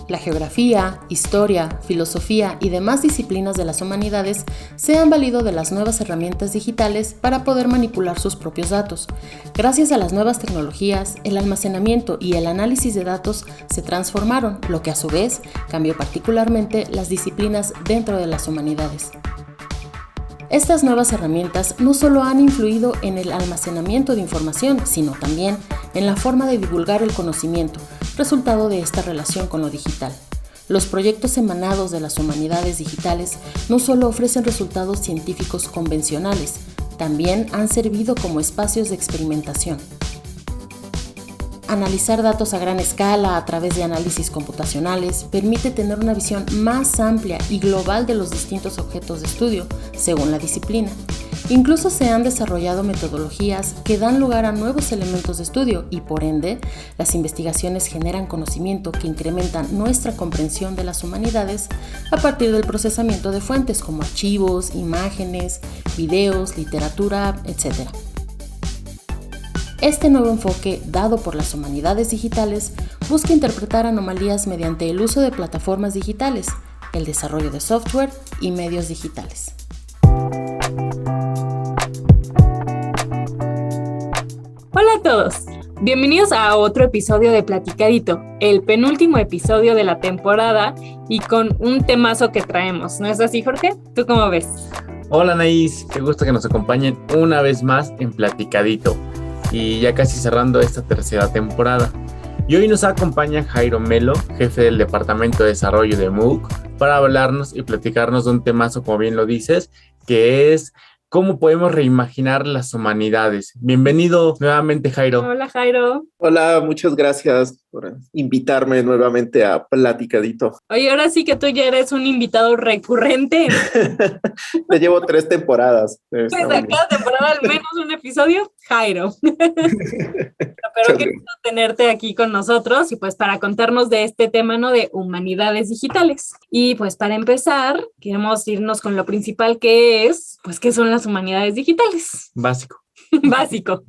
La geografía, historia, filosofía y demás disciplinas de las humanidades se han valido de las nuevas herramientas digitales para poder manipular sus propios datos. Gracias a las nuevas tecnologías, el almacenamiento y el análisis de datos se transformaron, lo que a su vez cambió particularmente las disciplinas dentro de las humanidades. Estas nuevas herramientas no solo han influido en el almacenamiento de información, sino también en la forma de divulgar el conocimiento, resultado de esta relación con lo digital. Los proyectos emanados de las humanidades digitales no solo ofrecen resultados científicos convencionales, también han servido como espacios de experimentación. Analizar datos a gran escala a través de análisis computacionales permite tener una visión más amplia y global de los distintos objetos de estudio, según la disciplina. Incluso se han desarrollado metodologías que dan lugar a nuevos elementos de estudio y, por ende, las investigaciones generan conocimiento que incrementan nuestra comprensión de las humanidades a partir del procesamiento de fuentes como archivos, imágenes, videos, literatura, etc. Este nuevo enfoque, dado por las humanidades digitales, busca interpretar anomalías mediante el uso de plataformas digitales, el desarrollo de software y medios digitales. Hola a todos, bienvenidos a otro episodio de Platicadito, el penúltimo episodio de la temporada y con un temazo que traemos, ¿no es así, Jorge? ¿Tú cómo ves? Hola Anaís, qué gusto que nos acompañen una vez más en Platicadito y ya casi cerrando esta tercera temporada. Y hoy nos acompaña Jairo Melo, jefe del Departamento de Desarrollo de MOOC, para hablarnos y platicarnos de un temazo, como bien lo dices, que es ¿cómo podemos reimaginar las humanidades? Bienvenido nuevamente, Jairo. Hola, Jairo. Hola, muchas gracias por invitarme nuevamente a Platicadito. Oye, ahora sí que tú ya eres un invitado recurrente. Te llevo 3 temporadas. Pues a cada temporada al menos un episodio, Jairo. Pero qué gusto tenerte aquí con nosotros y pues para contarnos de este tema, ¿no? De humanidades digitales. Y pues para empezar, queremos irnos con lo principal que es, pues, ¿qué son las humanidades digitales? Básico. Básico.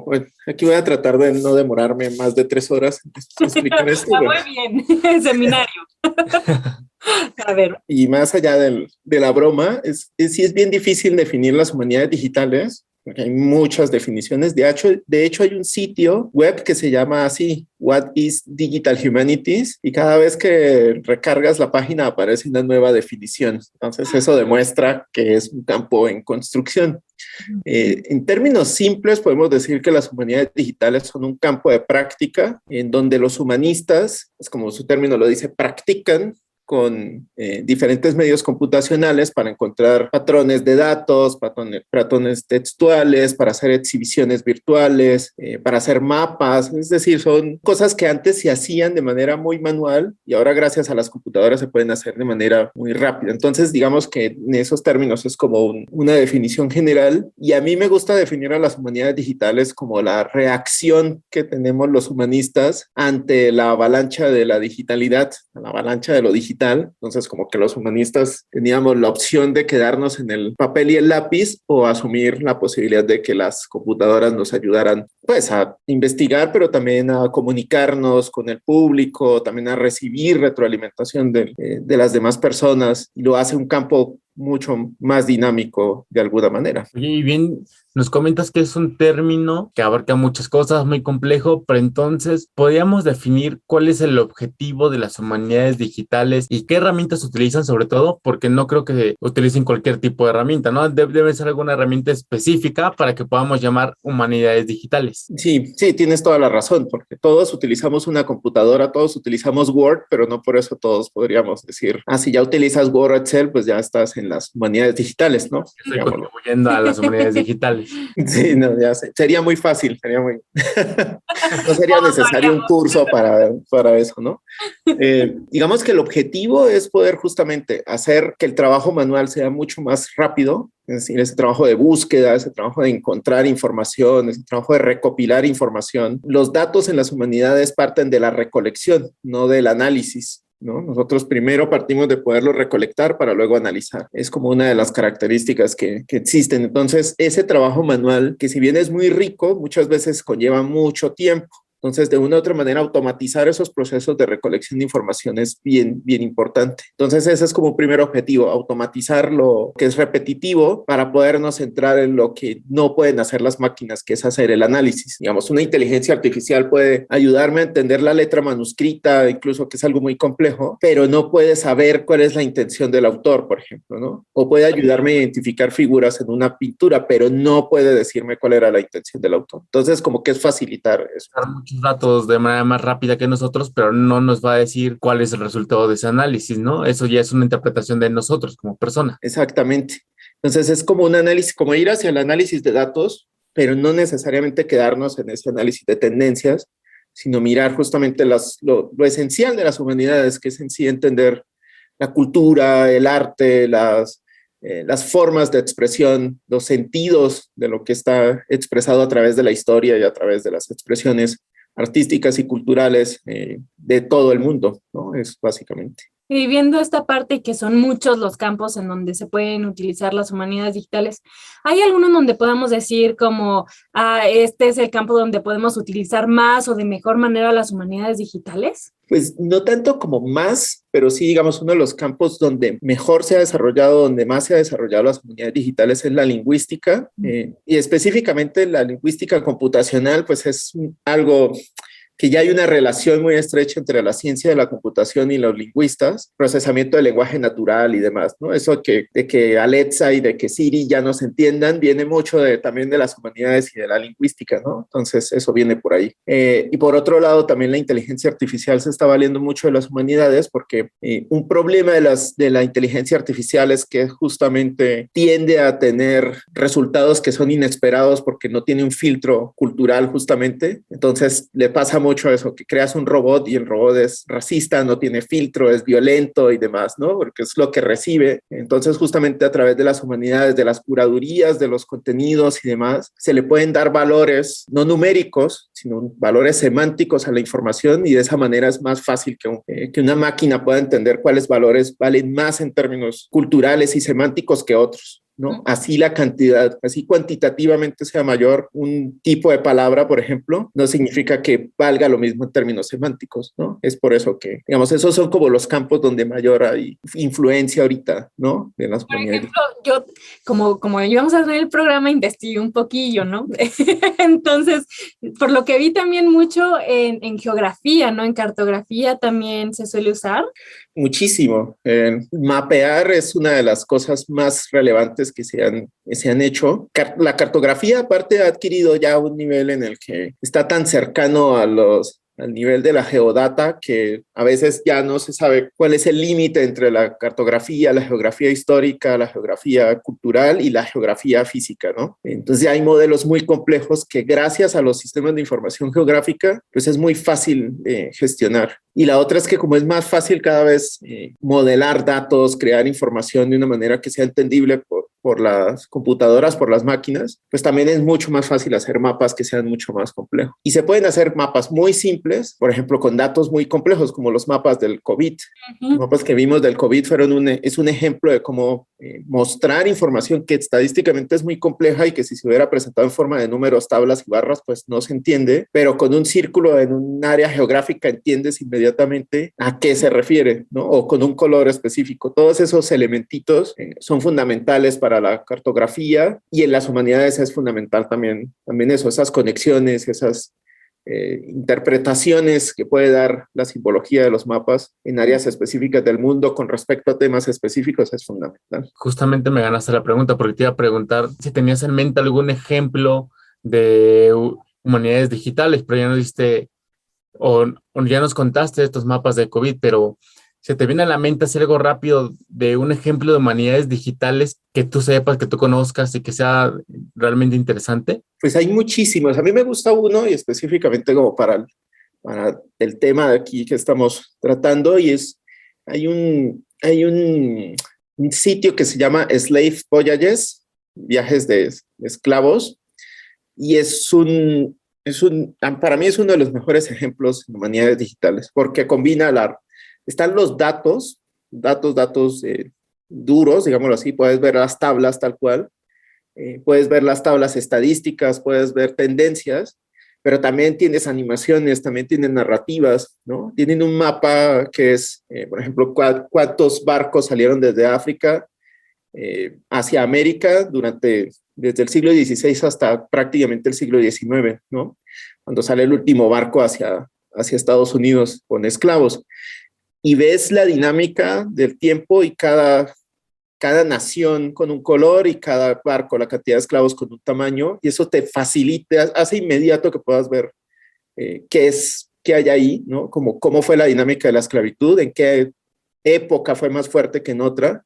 Bueno, aquí voy a tratar de no demorarme más de 3 horas en explicar esto. Muy bien, seminario. A ver. Y más allá de la broma, sí es bien difícil definir las humanidades digitales, porque hay muchas definiciones. De hecho, hay un sitio web que se llama así, What is Digital Humanities? Y cada vez que recargas la página aparece una nueva definición. Entonces, eso demuestra que es un campo en construcción. En términos simples, podemos decir que las humanidades digitales son un campo de práctica en donde los humanistas, pues como su término lo dice, practican con diferentes medios computacionales para encontrar patrones de datos, patrones textuales, para hacer exhibiciones virtuales, para hacer mapas. Es decir, son cosas que antes se hacían de manera muy manual y ahora gracias a las computadoras se pueden hacer de manera muy rápida. Entonces, digamos que en esos términos es como una definición general, y a mí me gusta definir a las humanidades digitales como la reacción que tenemos los humanistas ante la avalancha de la digitalidad, la avalancha de lo digital. Entonces, como que los humanistas teníamos la opción de quedarnos en el papel y el lápiz o asumir la posibilidad de que las computadoras nos ayudaran pues a investigar, pero también a comunicarnos con el público, también a recibir retroalimentación de las demás personas, y lo hace un campo mucho más dinámico de alguna manera. Oye, y bien, nos comentas que es un término que abarca muchas cosas, muy complejo, pero entonces, ¿podríamos definir cuál es el objetivo de las humanidades digitales y qué herramientas utilizan sobre todo? Porque no creo que utilicen cualquier tipo de herramienta, ¿no? Debe ser alguna herramienta específica para que podamos llamar humanidades digitales. Sí, tienes toda la razón, porque todos utilizamos una computadora, todos utilizamos Word, pero no por eso todos podríamos decir, si ya utilizas Word o Excel, pues ya estás en las humanidades digitales, ¿no? Estoy contribuyendo a las humanidades digitales. Sí, no, ya sé. Sería muy fácil, no sería necesario un curso para eso, ¿no? Digamos que el objetivo es poder justamente hacer que el trabajo manual sea mucho más rápido, es decir, ese trabajo de búsqueda, ese trabajo de encontrar información, ese trabajo de recopilar información. Los datos en las humanidades parten de la recolección, no del análisis, ¿no? Nosotros primero partimos de poderlo recolectar para luego analizar. Es como una de las características que existen. Entonces, ese trabajo manual, que si bien es muy rico, muchas veces conlleva mucho tiempo. Entonces, de una u otra manera, automatizar esos procesos de recolección de información es bien, bien importante. Entonces, ese es como un primer objetivo, automatizar lo que es repetitivo para podernos centrar en lo que no pueden hacer las máquinas, que es hacer el análisis. Digamos, una inteligencia artificial puede ayudarme a entender la letra manuscrita, incluso que es algo muy complejo, pero no puede saber cuál es la intención del autor, por ejemplo, ¿no? O puede ayudarme a identificar figuras en una pintura, pero no puede decirme cuál era la intención del autor. Entonces, como que es facilitar eso. Muchos datos de manera más rápida que nosotros, pero no nos va a decir cuál es el resultado de ese análisis, ¿no? Eso ya es una interpretación de nosotros como persona. Exactamente. Entonces, es como un análisis, como ir hacia el análisis de datos, pero no necesariamente quedarnos en ese análisis de tendencias, sino mirar justamente lo esencial de las humanidades, que es en sí entender la cultura, el arte, las formas de expresión, los sentidos de lo que está expresado a través de la historia y a través de las expresiones artísticas y culturales de todo el mundo, ¿no? Es básicamente. Y viendo esta parte que son muchos los campos en donde se pueden utilizar las humanidades digitales, ¿hay alguno en donde podamos decir como, este es el campo donde podemos utilizar más o de mejor manera las humanidades digitales? Pues no tanto como más, pero sí, digamos, uno de los campos donde mejor se ha desarrollado, donde más se ha desarrollado las humanidades digitales es la lingüística, y específicamente la lingüística computacional, pues es algo que ya hay una relación muy estrecha entre la ciencia de la computación y los lingüistas, procesamiento del lenguaje natural y demás, ¿no? Eso de que Alexa y de que Siri ya no se entiendan, viene mucho también de las humanidades y de la lingüística, ¿no? Entonces, eso viene por ahí. Y por otro lado, también la inteligencia artificial se está valiendo mucho de las humanidades porque un problema de la inteligencia artificial es que justamente tiende a tener resultados que son inesperados porque no tiene un filtro cultural justamente. Entonces, le pasa mucho eso, que creas un robot y el robot es racista, no tiene filtro, es violento y demás, ¿no? Porque es lo que recibe. Entonces, justamente a través de las humanidades, de las curadurías, de los contenidos y demás, se le pueden dar valores no numéricos, sino valores semánticos a la información y de esa manera es más fácil que una máquina pueda entender cuáles valores valen más en términos culturales y semánticos que otros, ¿no? Así la cantidad, así cuantitativamente sea mayor un tipo de palabra, por ejemplo, no significa que valga lo mismo en términos semánticos, ¿no? Es por eso que, digamos, esos son como los campos donde mayor hay influencia ahorita, ¿no? De las por ejemplo, yo, como íbamos a hacer el programa, investigué un poquillo, ¿no? Entonces, por lo que vi también mucho en geografía, ¿no? En cartografía también se suele usar. Muchísimo. Mapear es una de las cosas más relevantes que se han hecho. La cartografía, aparte, ha adquirido ya un nivel en el que está tan cercano al nivel de la geodata que a veces ya no se sabe cuál es el límite entre la cartografía, la geografía histórica, la geografía cultural y la geografía física, ¿no? Entonces ya hay modelos muy complejos que gracias a los sistemas de información geográfica, pues es muy fácil gestionar. Y la otra es que como es más fácil cada vez modelar datos, crear información de una manera que sea entendible por las computadoras, por las máquinas, pues también es mucho más fácil hacer mapas que sean mucho más complejos. Y se pueden hacer mapas muy simples, por ejemplo, con datos muy complejos, como los mapas del COVID. Los mapas que vimos del COVID es un ejemplo de cómo mostrar información que estadísticamente es muy compleja y que si se hubiera presentado en forma de números, tablas y barras, pues no se entiende, pero con un círculo en un área geográfica entiendes inmediatamente a qué se refiere, ¿no? O con un color específico. Todos esos elementitos son fundamentales para la cartografía y en las humanidades es fundamental también eso, esas conexiones, esas interpretaciones que puede dar la simbología de los mapas en áreas específicas del mundo con respecto a temas específicos es fundamental. Justamente me ganaste la pregunta porque te iba a preguntar si tenías en mente algún ejemplo de humanidades digitales, pero ya nos diste o ya nos contaste estos mapas de COVID, pero ¿se te viene a la mente hacer algo rápido de un ejemplo de humanidades digitales que tú sepas, que tú conozcas y que sea realmente interesante? Pues hay muchísimos. A mí me gusta uno y específicamente como para el tema de aquí que estamos tratando y hay un sitio que se llama Slave Voyages, viajes de esclavos, y para mí es uno de los mejores ejemplos de humanidades digitales porque combina están los datos duros, digámoslo así, puedes ver las tablas tal cual, puedes ver las tablas estadísticas, puedes ver tendencias, pero también tienes animaciones, también tienen narrativas, ¿no? Tienen un mapa que es, por ejemplo, cuántos barcos salieron desde África hacia América desde el siglo XVI hasta prácticamente el siglo XIX, ¿no? Cuando sale el último barco hacia Estados Unidos con esclavos. Y ves la dinámica del tiempo y cada nación con un color y cada barco, la cantidad de esclavos con un tamaño, y eso te facilita, hace inmediato que puedas ver qué hay ahí, ¿no? Como cómo fue la dinámica de la esclavitud, en qué época fue más fuerte que en otra,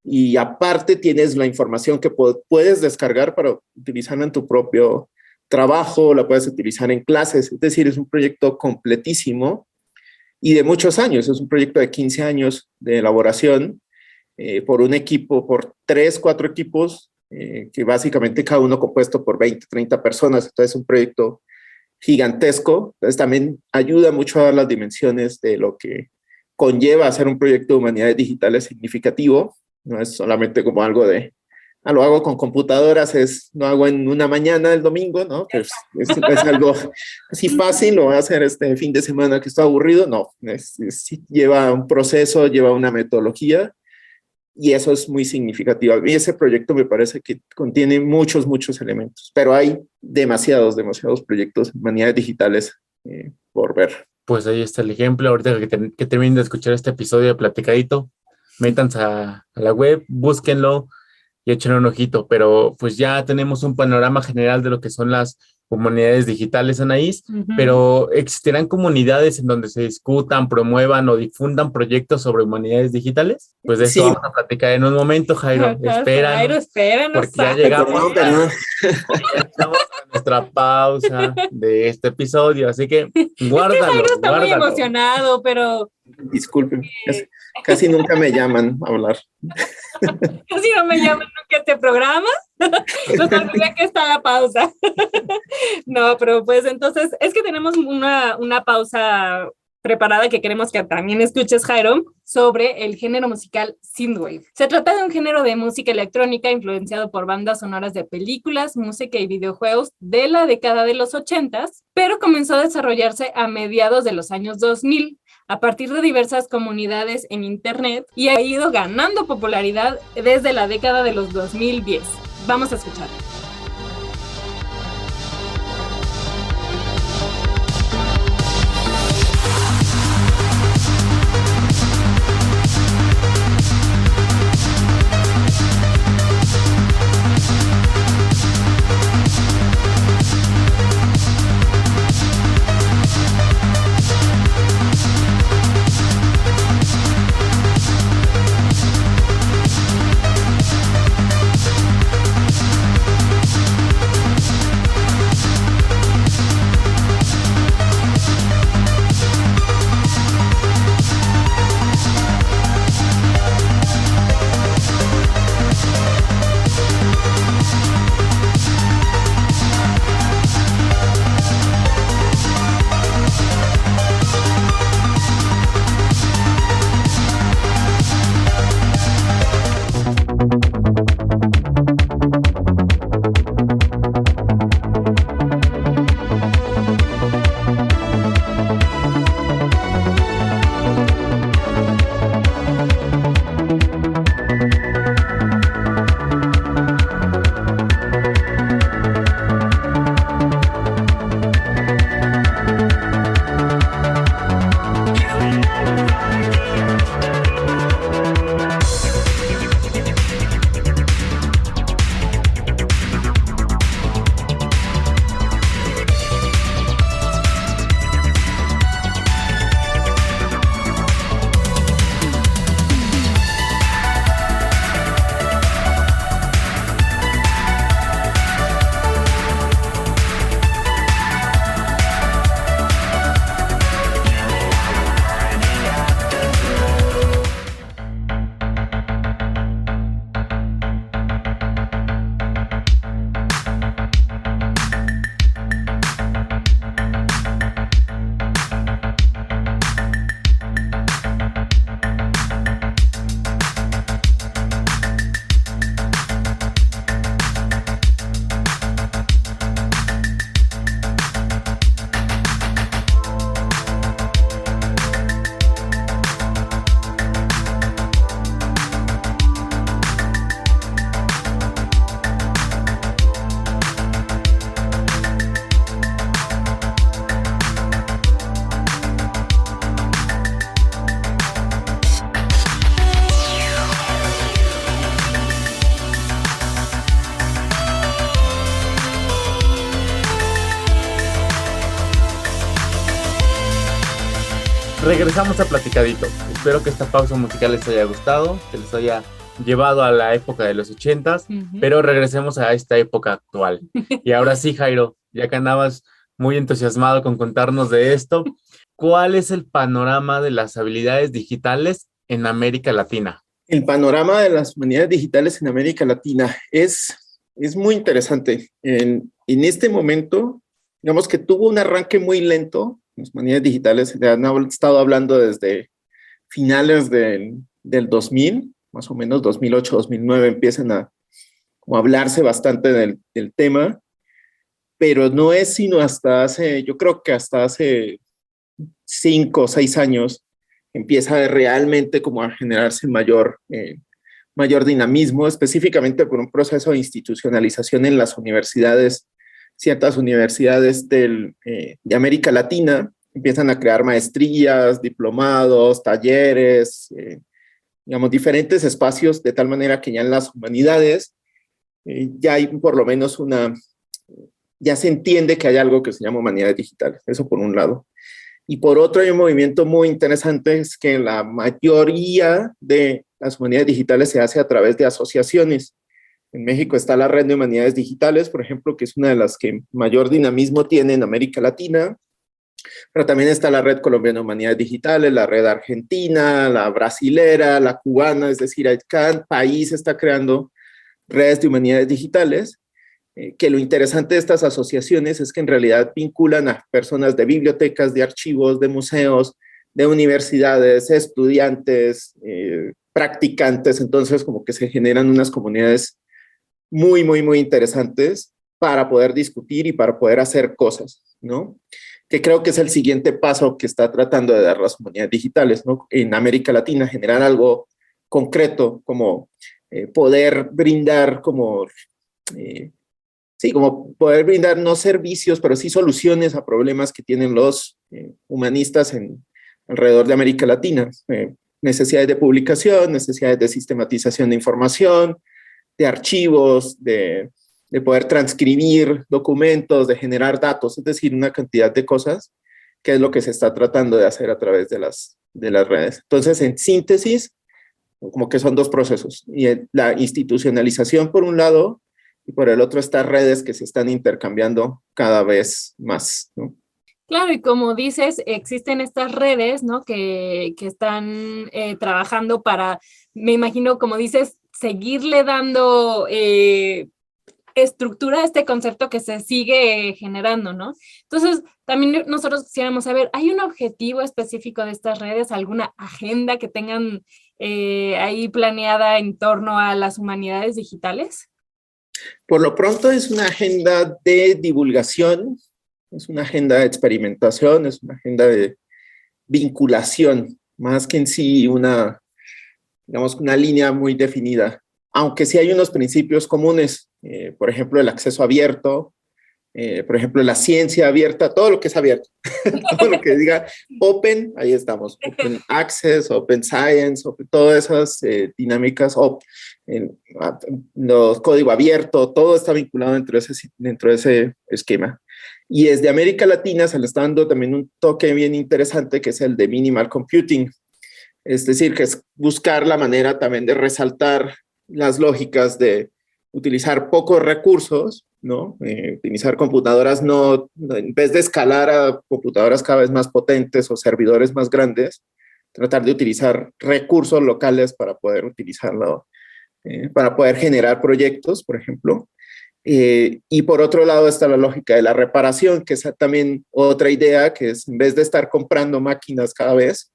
y aparte tienes la información que puedes descargar para utilizarla en tu propio trabajo, la puedes utilizar en clases, es decir, es un proyecto completísimo y de muchos años, es un proyecto de 15 años de elaboración, por un equipo, por 3, 4 equipos, que básicamente cada uno compuesto por 20, 30 personas. Entonces es un proyecto gigantesco. Entonces también ayuda mucho a dar las dimensiones de lo que conlleva hacer un proyecto de humanidades digitales significativo. No es solamente como algo de, lo hago con computadoras, no hago en una mañana el domingo, ¿no? Pues es algo así fácil, lo voy a hacer este fin de semana que estoy aburrido. No, lleva un proceso, lleva una metodología. Y eso es muy significativo. Y ese proyecto me parece que contiene muchos elementos, pero hay demasiados proyectos de humanidades digitales por ver. Pues ahí está el ejemplo. Ahorita que terminen de escuchar este episodio de Platicadito, métanse a la web, búsquenlo y echen un ojito. Pero pues ya tenemos un panorama general de lo que son las humanidades digitales, Anaís, pero ¿existirán comunidades en donde se discutan, promuevan o difundan proyectos sobre humanidades digitales? Pues de eso vamos a platicar en un momento, Jairo. Espéranos, porque ya llegamos a nuestra pausa de este episodio, así que guárdalo. Jairo está muy emocionado, pero... Disculpen, casi nunca me llaman a hablar. Casi no me llaman nunca a este programa. No olvidé que está la pausa. No, pero pues entonces es que tenemos una pausa preparada que queremos que también escuches, Jairo, sobre el género musical synthwave. Se trata de un género de música electrónica influenciado por bandas sonoras de películas, música y videojuegos de la década de los 80s, pero comenzó a desarrollarse a mediados de los años 2000 a partir de diversas comunidades en internet y ha ido ganando popularidad desde la década de los 2010. Vamos a escuchar. regresamos a Platicadito. Espero que esta pausa musical les haya gustado, que les haya llevado a la época de los 80s, pero regresemos a esta época actual. Y ahora sí, Jairo, ya que andabas muy entusiasmado con contarnos de esto, ¿cuál es el panorama de las habilidades digitales en América Latina? El panorama de las humanidades digitales en América Latina es muy interesante. En este momento, digamos que tuvo un arranque muy lento. Las humanidades digitales se han estado hablando desde finales del 2000, más o menos 2008, 2009, empiezan a hablarse bastante del tema, pero no es sino hasta hace, yo creo que hasta hace 5 o 6 años, empieza realmente como a generarse mayor dinamismo, específicamente por un proceso de institucionalización en las universidades. Ciertas universidades de América Latina empiezan a crear maestrías, diplomados, talleres, digamos, diferentes espacios, de tal manera que ya en las humanidades ya hay por lo menos ya se entiende que hay algo que se llama humanidades digitales. Eso por un lado. Y por otro, hay un movimiento muy interesante, es que la mayoría de las humanidades digitales se hace a través de asociaciones. En México está la Red de Humanidades Digitales, por ejemplo, que es una de las que mayor dinamismo tiene en América Latina, pero también está la Red Colombiana de Humanidades Digitales, la Red Argentina, la brasilera, la cubana, es decir, cada país está creando redes de humanidades digitales, que lo interesante de estas asociaciones es que en realidad vinculan a personas de bibliotecas, de archivos, de museos, de universidades, estudiantes, practicantes, entonces como que se generan unas comunidades muy, muy, muy interesantes para poder discutir y para poder hacer cosas, ¿no? Que creo que es el siguiente paso que está tratando de dar las humanidades digitales, ¿no? En América Latina, generar algo concreto, como poder brindar como poder brindar no servicios, pero sí soluciones a problemas que tienen los humanistas alrededor de América Latina. Necesidades de publicación, necesidades de sistematización de información, de archivos, de poder transcribir documentos, de generar datos, es decir, una cantidad de cosas que es lo que se está tratando de hacer a través de las redes. Entonces, en síntesis, como que son dos procesos. Y la institucionalización por un lado, y por el otro estas redes que se están intercambiando cada vez más, ¿no? Claro, y como dices, existen estas redes, ¿no? Que están trabajando para, me imagino, como dices, seguirle dando estructura a este concepto que se sigue generando, ¿no? Entonces, también nosotros quisiéramos saber, ¿hay un objetivo específico de estas redes, alguna agenda que tengan ahí planeada en torno a las humanidades digitales? Por lo pronto es una agenda de divulgación, es una agenda de experimentación, es una agenda de vinculación, más que en sí digamos, una línea muy definida. Aunque sí hay unos principios comunes, por ejemplo, el acceso abierto, por ejemplo, la ciencia abierta, todo lo que es abierto, todo lo que diga open, ahí estamos, open access, open science, todas esas dinámicas, los código abierto, todo está vinculado dentro de ese esquema. Y desde América Latina se le está dando también un toque bien interesante, que es el de minimal computing, es decir, que es buscar la manera también de resaltar las lógicas de utilizar pocos recursos, ¿no? Utilizar computadoras en vez de escalar a computadoras cada vez más potentes o servidores más grandes, tratar de utilizar recursos locales para poder utilizarlo, para poder generar proyectos, por ejemplo. Y por otro lado está la lógica de la reparación, que es también otra idea, que es en vez de estar comprando máquinas cada vez,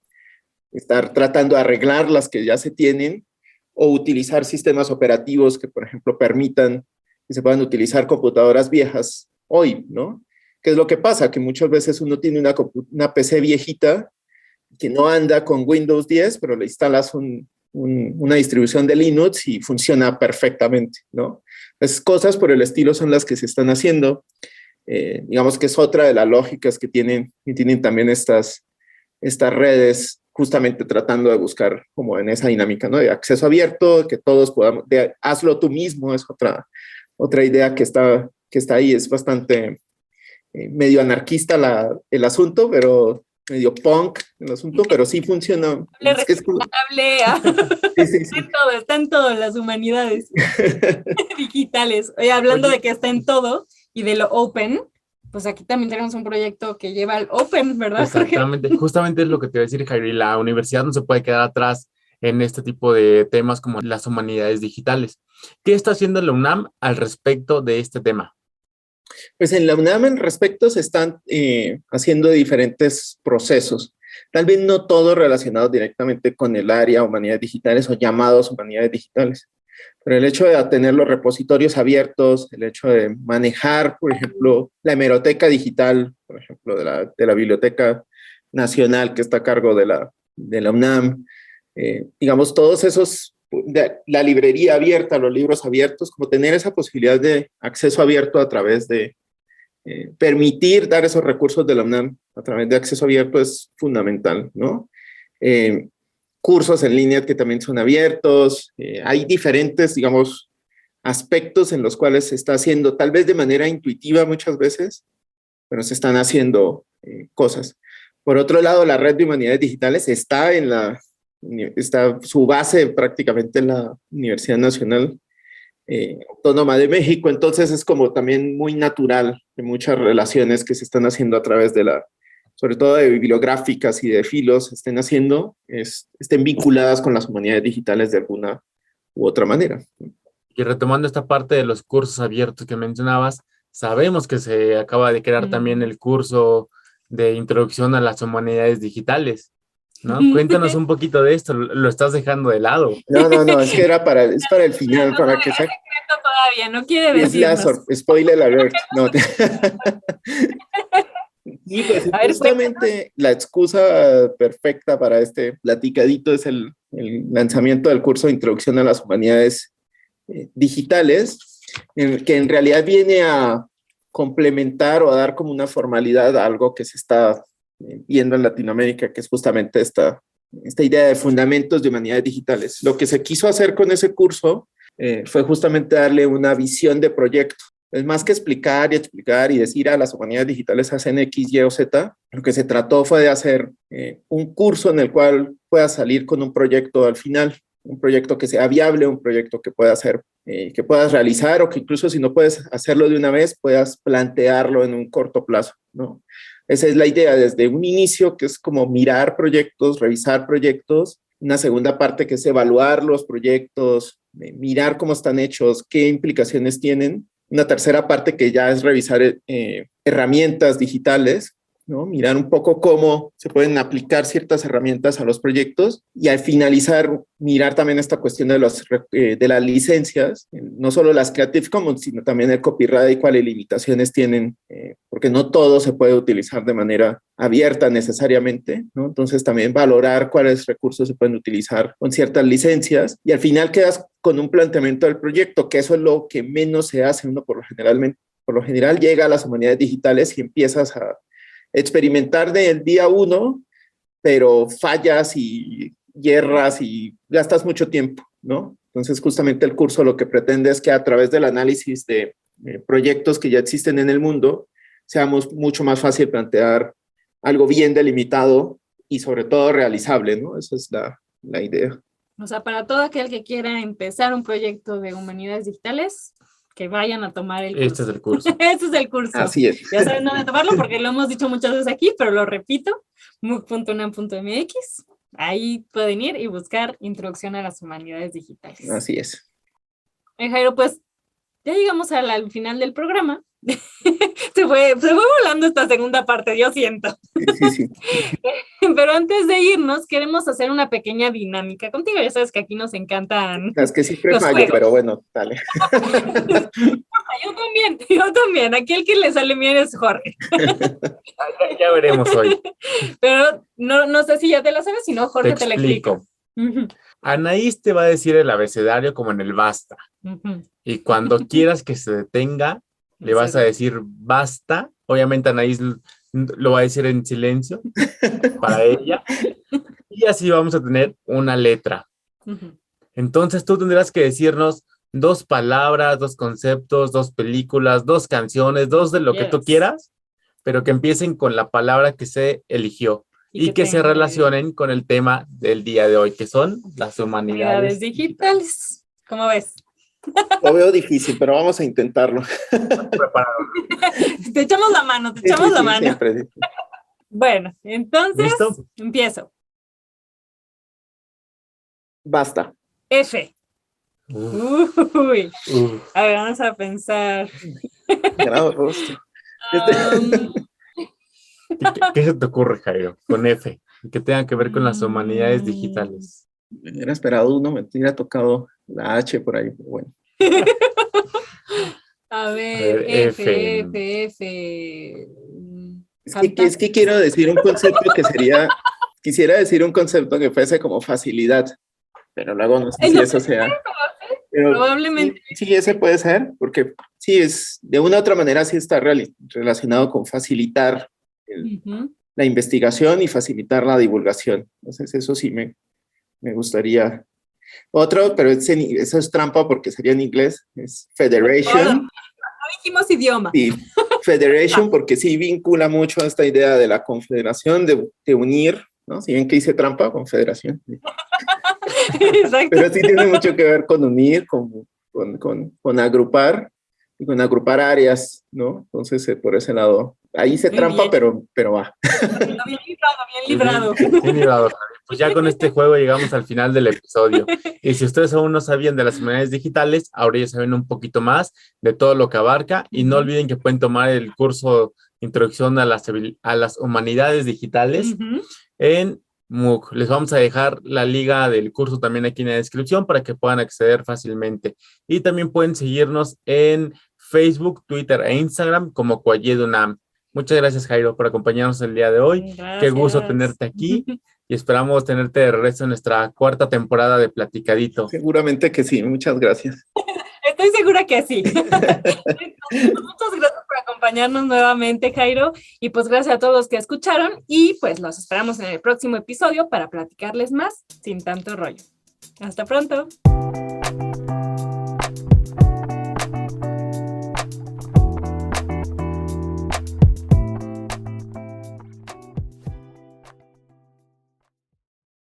estar tratando de arreglar las que ya se tienen o utilizar sistemas operativos que, por ejemplo, permitan que se puedan utilizar computadoras viejas hoy, ¿no? ¿Qué es lo que pasa? Que muchas veces uno tiene una PC viejita que no anda con Windows 10, pero le instalas una distribución de Linux y funciona perfectamente, ¿no? Pues cosas por el estilo son las que se están haciendo. Digamos que es otra de las lógicas que tienen también estas redes, justamente tratando de buscar como en esa dinámica, ¿no? De acceso abierto, que todos podamos, hazlo tú mismo, es otra idea que está ahí, es bastante medio anarquista el asunto, pero medio punk el asunto, pero sí funciona. Está en todo, las humanidades digitales. Oye, hablando de que está en todo y de lo open, pues aquí también tenemos un proyecto que lleva al open, ¿verdad? Exactamente, justamente es lo que te voy a decir, Jairo, y la universidad no se puede quedar atrás en este tipo de temas como las humanidades digitales. ¿Qué está haciendo la UNAM al respecto de este tema? Pues en la UNAM en respecto se están haciendo diferentes procesos, tal vez no todos relacionados directamente con el área humanidades digitales o llamados humanidades digitales, pero el hecho de tener los repositorios abiertos, el hecho de manejar, por ejemplo, la hemeroteca digital, por ejemplo, de la Biblioteca Nacional que está a cargo de la UNAM, digamos, todos esos, la librería abierta, los libros abiertos, como tener esa posibilidad de acceso abierto a través de permitir dar esos recursos de la UNAM a través de acceso abierto es fundamental, ¿no? Cursos en línea que también son abiertos, hay diferentes, digamos, aspectos en los cuales se está haciendo, tal vez de manera intuitiva muchas veces, pero se están haciendo cosas. Por otro lado, la red de humanidades digitales está su base prácticamente en la Universidad Nacional Autónoma de México, entonces es como también muy natural de muchas relaciones que se están haciendo a través sobre todo de bibliográficas y de filos, estén vinculadas con las humanidades digitales de alguna u otra manera. Y retomando esta parte de los cursos abiertos que mencionabas, sabemos que se acaba de crear también el curso de introducción a las humanidades digitales, ¿no? Cuéntanos un poquito de esto, lo estás dejando de lado. No, es que es para el final, para que sea... Todavía, no quiere decirnos. Spoiler alert, no. Y pues justamente la excusa perfecta para este platicadito es el lanzamiento del curso de Introducción a las Humanidades Digitales, que en realidad viene a complementar o a dar como una formalidad a algo que se está viendo en Latinoamérica, que es justamente esta idea de fundamentos de humanidades digitales. Lo que se quiso hacer con ese curso fue justamente darle una visión de proyecto. Es más que explicar y decir a las humanidades digitales hacen X, Y o Z, lo que se trató fue de hacer un curso en el cual puedas salir con un proyecto al final, un proyecto que sea viable, un proyecto que que puedas realizar o que incluso si no puedes hacerlo de una vez, puedas plantearlo en un corto plazo, ¿no? Esa es la idea desde un inicio, que es como mirar proyectos, revisar proyectos, una segunda parte que es evaluar los proyectos, mirar cómo están hechos, qué implicaciones tienen, una tercera parte que ya es revisar herramientas digitales, ¿no? Mirar un poco cómo se pueden aplicar ciertas herramientas a los proyectos y al finalizar mirar también esta cuestión de las licencias, no solo las Creative Commons, sino también el copyright y cuáles limitaciones tienen, porque no todo se puede utilizar de manera abierta necesariamente, ¿no? Entonces también valorar cuáles recursos se pueden utilizar con ciertas licencias y al final quedas con un planteamiento del proyecto, que eso es lo que menos se hace. Uno por lo general llega a las humanidades digitales y empiezas a experimentar del día uno, pero fallas y hierras y gastas mucho tiempo, ¿no? Entonces, justamente el curso lo que pretende es que a través del análisis de proyectos que ya existen en el mundo, seamos mucho más fácil plantear algo bien delimitado y sobre todo realizable, ¿no? Esa es la idea. O sea, para todo aquel que quiera empezar un proyecto de humanidades digitales, que vayan a tomar el curso. Este es el curso. Este es el curso. Así es. Ya saben dónde tomarlo porque lo hemos dicho muchas veces aquí, pero lo repito, mooc.unam.mx. Ahí pueden ir y buscar Introducción a las Humanidades Digitales. Así es. Jairo, pues ya llegamos al final del programa. Se fue volando esta segunda parte, yo siento. Sí. Pero antes de irnos, queremos hacer una pequeña dinámica contigo. Ya sabes que aquí nos encantan. Es que siempre fallo, juegos. pero bueno, dale. Yo también. Aquí el que le sale bien es Jorge. Ya veremos hoy. Pero no sé si ya te la sabes, si no, Jorge te la explico. Anaís te va a decir el abecedario como en el basta. Y cuando quieras que se detenga, le vas a decir basta. Obviamente Anaís lo va a decir en silencio para ella. Y así vamos a tener una letra. Entonces tú tendrás que decirnos 2 palabras, 2 conceptos, 2 películas, 2 canciones, 2 de lo que tú quieras, pero que empiecen con la palabra que se eligió. y que se relacionen con el tema del día de hoy, que son las humanidades digitales. ¿Cómo ves? Lo veo difícil, pero vamos a intentarlo. Te echamos la mano, la mano. Siempre. Bueno, entonces, ¿listo? Empiezo. Basta. F. Uy. A ver, vamos a pensar. Grado rostro. ¿Qué se te ocurre, Jairo, con F? Que tenga que ver con las humanidades digitales. Me hubiera esperado uno, me hubiera tocado la H por ahí, pero bueno. A ver, F. Es que quiero decir un concepto que sería, quisiera decir un concepto que fuese como facilidad, pero luego no sé si eso sea. Pero probablemente. Sí, ese puede ser, porque sí, es de una u otra manera sí está relacionado con facilitar la investigación y facilitar la divulgación. Entonces eso sí me gustaría. Otro, pero eso es trampa porque sería en inglés, es Federation. No dijimos idioma. Sí, Federation porque sí vincula mucho a esta idea de la confederación, de unir, ¿no? Si bien que hice trampa, confederación. Exacto. Pero sí tiene mucho que ver con unir, con agrupar, y con agrupar áreas, ¿no? Entonces, por ese lado, ahí hice trampa, pero va. Bien librado. Bien librado. Pues ya con este juego llegamos al final del episodio. Y si ustedes aún no sabían de las humanidades digitales, ahora ya saben un poquito más de todo lo que abarca. Y no olviden que pueden tomar el curso Introducción a las Humanidades Digitales en MOOC. Les vamos a dejar la liga del curso también aquí en la descripción para que puedan acceder fácilmente. Y también pueden seguirnos en Facebook, Twitter e Instagram como Coayedunam. Muchas gracias, Jairo, por acompañarnos el día de hoy. Gracias. Qué gusto tenerte aquí y esperamos tenerte de regreso en nuestra cuarta temporada de Platicadito. Seguramente que sí, muchas gracias. Estoy segura que sí. Muchas gracias por acompañarnos nuevamente, Jairo, y pues gracias a todos los que escucharon y pues los esperamos en el próximo episodio para platicarles más sin tanto rollo. Hasta pronto.